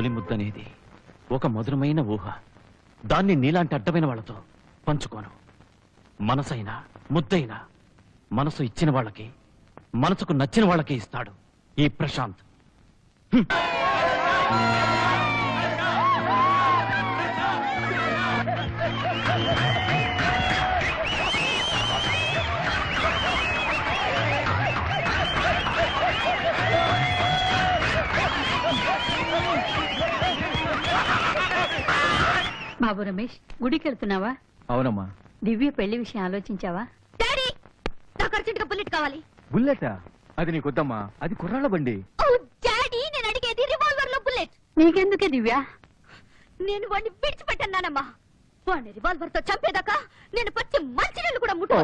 తొలి ముద్దనేది ఒక మధురమైన ఊహ. దాన్ని నీలాంటి అడ్డమైన వాళ్ళతో పంచుకోను. మనసైనా ముద్దైనా మనసు ఇచ్చిన వాళ్ళకి, మనసుకు నచ్చిన వాళ్ళకి ఇస్తాడు ఈ ప్రశాంత్. బాబు రమేష్, గుడికి వెళ్తున్నావా? అవునమ్మా. దివ్య పెళ్లి విషయం ఆలోచించావా? డాడీ, నాకు అర్జెంట్ గా బుల్లెట్ కావాలి. బుల్లెటా? అది నీకొద్దమ్మా, అది కుర్రాళ్ళ బండి. ఓ డాడీ, నేను అడిగేది రివాల్వర్ లో బుల్లెట్. నీకెందుకే దివ్య? నేను వాడిని విడిచిపెట్టన్నానమ్మా. వాడిని రివాల్వర్ తో చంపేదాకా నేను పచ్చి మంచినీళ్ళు కూడా ముట్ట.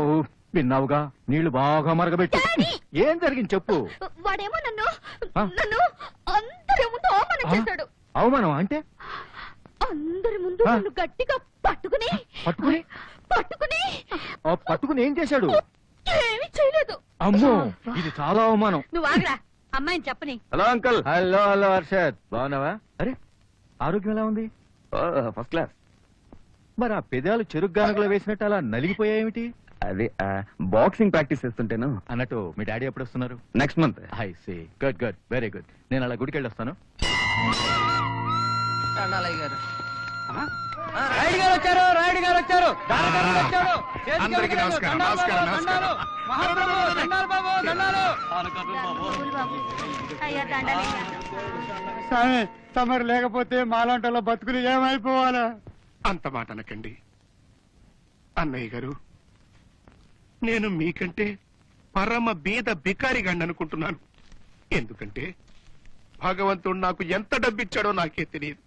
విన్నావుగా, నీళ్లు బాగా మరగబెట్టి. ఏం జరిగింది చెప్పు. వాడేమో నన్ను అందరి ముందు అవమానం చేశాడు. అవమానం అంటే? అందరి ముందు నన్ను గట్టిగా పట్టుకుని పట్టుకుని పట్టుకుని పట్టుకుని ఏం చేశాడు? ఏమీ చేయలేదు. అమ్మో, ఇది చాలా అవమానం. నువ్వు ఆగరా, అమ్మాయిని చెప్పని. Hello uncle. Hello hello Harshad, బాగున్నావా? అరే, ఆరోగ్యం ఎలా ఉంది? First class. మరి ఆ పెదాలు చెరుకు గానుగలో వేసినట్టు అలా నలిగిపోయాయేమిటి? అది బాక్సింగ్ ప్రాక్టీస్ చేస్తుంటేను. అన్నట్టు మీ డాడీ ఎప్పుడు వస్తున్నారు? Next month. I see. Good good, very good. నేను అలా గుడికి వెళ్ళి వస్తాను. రాయుడు గారు వచ్చారు, రాయుడు గారు వచ్చారు, వచ్చారు. అందరికీ నమస్కారం, నమస్కారం, నమస్కారం. స్వామి, తమరు లేకపోతే మాలాంటి బతుకులు ఏమైపోవాలా? అంత మాట అనకండి అన్నయ్య గారు. నేను మీకంటే పరమ బీద బికారిగాండి అనుకుంటున్నాను. ఎందుకంటే భగవంతుడు నాకు ఎంత డబ్బిచ్చాడో నాకే తెలియదు.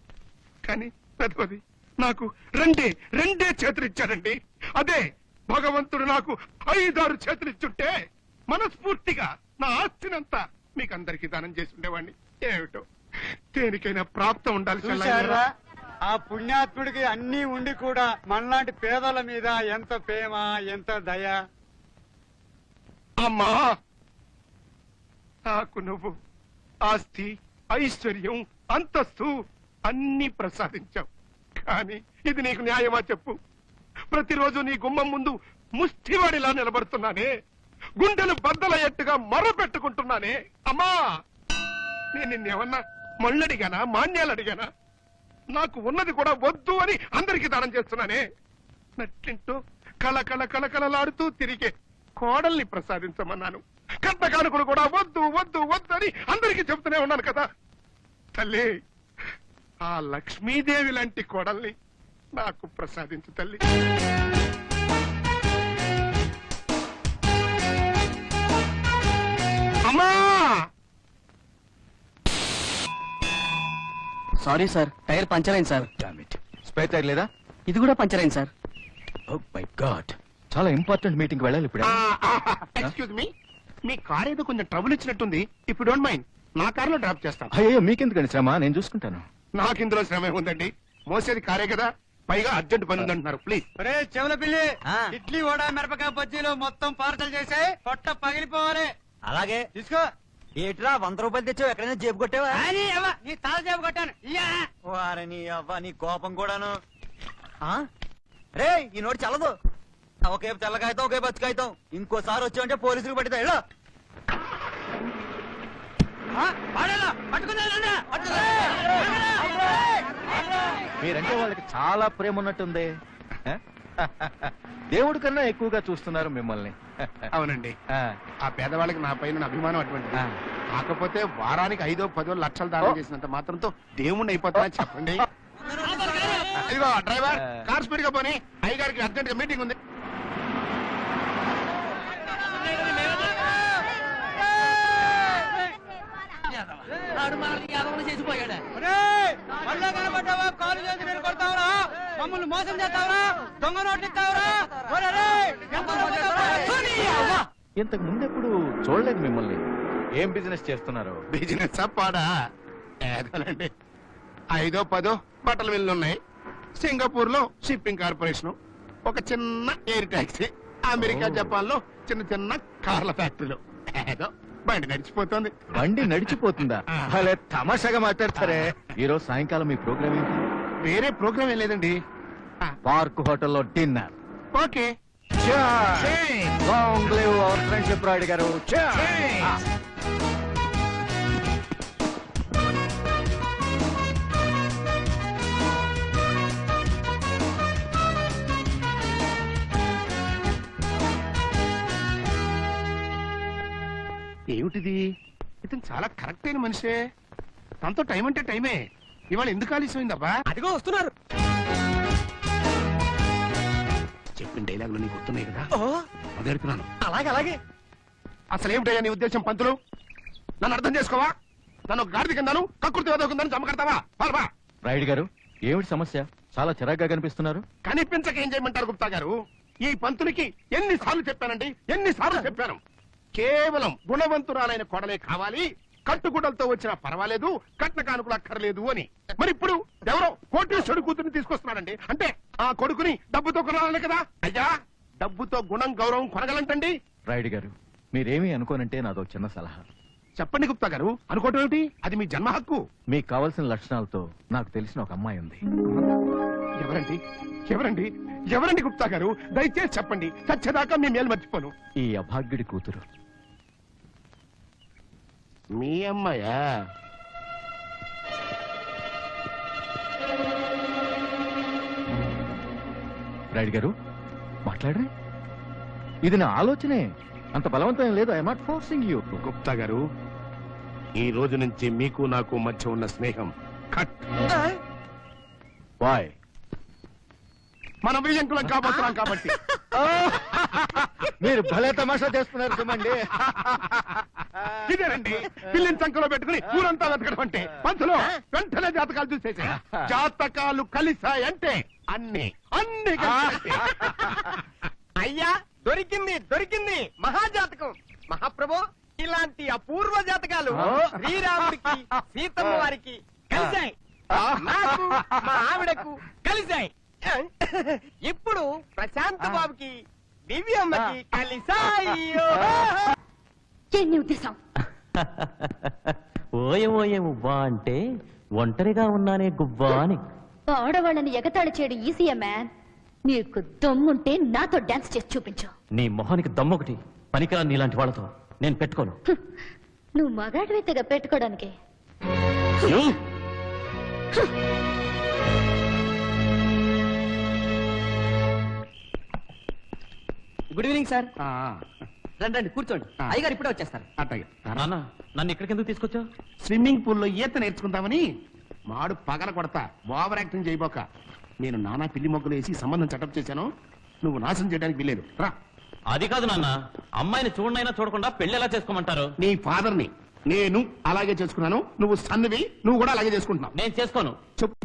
కానీ పెద్దది నాకు రెండే చేతులు ఇచ్చాడండి. అదే భగవంతుడు నాకు 5-6 చేతులు ఇచ్చుంటే మనస్ఫూర్తిగా నా ఆస్తినంతా మీకందరికీ దానం చేసి ఉండేవాడిని. ఏమిటో దేనికైనా ప్రాప్తం ఉండాలి. ఆ పుణ్యాత్ముడికి అన్ని ఉండి కూడా మనలాంటి పేదల మీద ఎంత ప్రేమ, ఎంత దయ. అమ్మా, నాకు నువ్వు ఆస్తి, ఐశ్వర్యం, అంతస్తు అన్ని ప్రసాదించావు. కానీ ఇది నీకు న్యాయమా చెప్పు? ప్రతిరోజు నీ గుమ్మం ముందు ముష్టివాడిలా నిలబడుతున్నానే, గుండెలు బద్దలయ్యట్టుగా మొర్రపెట్టుకుంటున్నానే. అమ్మా, నేను నిన్నేమన్నా మళ్ళడిగానా, మాన్యాలు అడిగానా? నాకు ఉన్నది కూడా వద్దు అని అందరికీ దానం చేస్తున్నానే. నట్టింటూ కళకళ కళకళలాడుతూ తిరిగే కోడల్ని ప్రసాదించమన్నాను. కట్ట కానుకలు కూడా వద్దు వద్దు వద్దు అని అందరికీ చెప్తూనే ఉన్నాను కదా. తల్లి, ఆ లక్ష్మీదేవి లాంటి కోడల్ని నాకు ప్రసాదించు తల్లి. అమ్మా! సారీ సార్, టైర్ పంచర్ అయింది సార్. స్పేర్ టైర్ లేదా? ఇది కూడా పంచర్ అయింది సార్. ఓ మై గాడ్, చాలా ఇంపార్టెంట్ మీటింగ్ వెళ్ళాలి ఇప్పుడు. ఎక్స్క్యూజ్ మీ, మీ కార్ ఏదో కొంచెం ట్రబుల్ ఇచ్చినట్టుంది. ఇప్పుడు డోంట్ మైండ్, నా కార్ లో డ్రాప్ చేస్తాను. అయ్యో, మీకెందుకండి శ్రమ, నేను చూసుకుంటాను. నాకు ఇందులో శ్రమ ఉందండి. మోసేది కారే కదా, పైగా అర్జెంట్ పని ఉందంటున్నారు. ప్లీజ్. ఒరే చెవుల పిల్లి, ఇడ్లీ వడ మిరపకాయ బజ్జీలు మొత్తం పార్సల్ చేసాయి. పొట్ట పగిలిపోవాలి. అలాగే తీసుకో. ఏట్రా 100 రూపాయలు తెచ్చావు, ఎక్కడైనా జేబు కొట్టావా? నీ తల జేబు కొట్టాను. వారని అవ్వ, నీ కోపం కూడాను. రే, ఈ నోటి చల్లదు. ఒకే తెల్లకాయతం, ఒకే బతుకాయతం. ఇంకోసారి వచ్చావంటే పోలీసులు పడితే ఇలా. మీరంటే వాళ్ళకి చాలా ప్రేమ ఉన్నట్టుంది. దేవుడి కన్నా ఎక్కువగా చూస్తున్నారు మిమ్మల్ని. అవునండి, ఆ పేదవాళ్ళకి నా పైన అభిమానం అటువంటిది. కాకపోతే వారానికి 5-10 లక్షలు దానం చేసినంత మాత్రంతో దేవుణ్ణి అయిపోతానని చెప్పండి. ఇదిగో డ్రైవర్, కార్ స్పీడ్ గా పోనీ, అయ్యగారికి అర్జెంట్ గా మీటింగ్ ఉంది. కాలు చేసి మీరు కొడతావరా? మమ్మల్ని మోసం చేస్తావరా? దొంగ నోట్లు ఇస్తావరా? ఇంతకు ముందు ఎప్పుడు చూడలేదు మిమ్మల్ని. ఏం బిజినెస్ చేస్తున్నారు? బిజినెస్ పాడా ఏదోనండి. 5-10 బట్టల మిల్లు ఉన్నాయి. సింగపూర్ లో షిప్పింగ్ కార్పొరేషన్, ఒక చిన్న ఎయిర్ టాక్సీ, అమెరికా జపాన్ లో చిన్న చిన్న కార్ల ఫ్యాక్టరీలు. ఏదో బండి నడిచిపోతుంది. బండి నడిచిపోతుందా? భలే తమాషాగా మాట్లాడతారే. ఈరోజు సాయంకాలం మీ ప్రోగ్రామ్ ఏంటి? వేరే ప్రోగ్రామ్ ఏం లేదండి. పార్క్ హోటల్లో dinner. Okay. Long live our friendship Rayudu గారు. ఏమిటిది? ఇతను చాలా కరెక్ట్ అయిన మనిషే. తనతో టైం అంటే టైమే. ఇవాళ ఎందుకు ఆలస్యమైందబ్బా? అదిగో వస్తున్నారు. చెప్పిన డైలాగులు నీకు గుర్తున్నాయి కదా, అడుగుతున్నాను. అలాగే అలాగే. అసలు ఏమిటయ్యా నీ ఉద్దేశం? పంతులు, నన్ను అర్థం చేసుకోవా? నన్ను ఒక గాడిద కిందను కక్కుర్తి వదకుందని జమ కడతావా? రాయుడు గారు, ఏమిటి సమస్య? చాలా చిరాగ్గా కనిపిస్తున్నారు. కనిపించక ఏం చేయమంటారు గుప్తా గారు? ఈ పంతులకి ఎన్నిసార్లు చెప్పానండి, ఎన్నిసార్లు చెప్పాను. కేవలం గుణవంతురాలైన కోడలే కావాలి, కట్టుగుడ్డలతో వచ్చినా పర్వాలేదు, కట్న కానుకలు అక్కర్లేదు అని. మరి ఇప్పుడు ఎవరో కోటీశ్వరుడు కూతురిని తీసుకొస్తున్నాడండి. అంటే ఆ కొడుకుని డబ్బుతో కొనాలనే కదా? అయ్యా, డబ్బుతో గుణం గౌరవం కొనగలంటండి. రాయుడు గారు, మీరేమీ అనుకోనంటే నాదో చిన్న సలహా. చెప్పండి గుప్తా గారు. అనుకోవటం ఏమిటి? అది మీ జన్మ హక్కు. మీకు కావలసిన లక్షణాలతో నాకు తెలిసిన ఒక అమ్మాయి ఉంది. ఎవరండి? ఎవరండి? ఎవరండి గుప్తా గారు? దయచేసి చెప్పండి. చచ్చేదాకా మీ మేలు మర్చిపోను. ఈ అభాగ్యుడి కూతురు. మీ అమ్మాయా? రాయుడు గారు, మాట్లాడరే. ఇది నా ఆలోచనే, అంత బలవంతం లేదు. I not forcing you. Gupta గారు, ఈ రోజు నుంచి మీకు నాకు మధ్య ఉన్న స్నేహం కట్. బాయ్. మనం విజయంకులం కాబోతున్నాం కాబట్టి. మీరు భలే తమాషా చేస్తున్నారు చూడండి. ఇదేనండి పిల్లిని సంఖలో పెట్టుకుని ఊరంతా వెతకడం అంటే. పంతులు, వెంటనే జాతకాలు చూసేసా. జాతకాలు కలిసాయంటే అన్ని అన్ని కలిసాయంటే. అయ్యా, దొరికింది దొరికింది. మహాజాతకం. మహాప్రభు, ఇలాంటి అపూర్వ జాతకాలు శ్రీరాముడికి సీతమ్మ వారికి కలిశాయి. నాకు మా ఆవిడకు కలిశాయి. ఇప్పుడు ప్రశాంత్ బాబుకి దివ్యమ్మకి కలిశాయి. ఎన్ని ఉద్దేశం? ఓయే ఓయే ఉవ్వా అంటే ఒంటరిగా ఉన్నానే గువ్వా అని. ఆడవాళ్ళని ఎగతాళి చేయడం ఈజీయా మ్యాన్. నీకు దమ్ముంటే నాతో డాన్స్ చేసి చూపించు. నీ మొహానికి దమ్మొకటి. పనికిరా నీలాంటి వాళ్ళతో నేను పెట్టుకోను. నువ్వు మగాడివైతేగా పెట్టుకోవడానికి. యూ! Good evening sir. ఆ, రండి కూర్చోండి. అయ్యగారు ఇప్పుడే వచ్చేస్తారు. అట్టగే. నాన్న, నన్ను ఇక్కడికి ఎందుకు తీసుకొచ్చావు? స్విమ్మింగ్ పూల్ లో ఈత నేర్చుకుందామని. మాడు పగల కొడతా, ఓవర్ యాక్టింగ్ చేయబోక. నేను నానా పిల్లి మొగ్గలు వేసి సంబంధం చటప్ చేశాను. నువ్వు నాశనం చేయడానికి వీల్లేదు. రా. అది కాదు నాన్న, అమ్మాయిని చూడనైనా చూడకుండా పెళ్లి ఎలా చేసుకోమంటారు? నీ ఫాదర్ ని నేను అలాగే చేసుకున్నాను. నువ్వు సన్నివి, నువ్వు కూడా అలాగే చేసుకుంటున్నావు. నేను చేసుకోను. చెప్పు.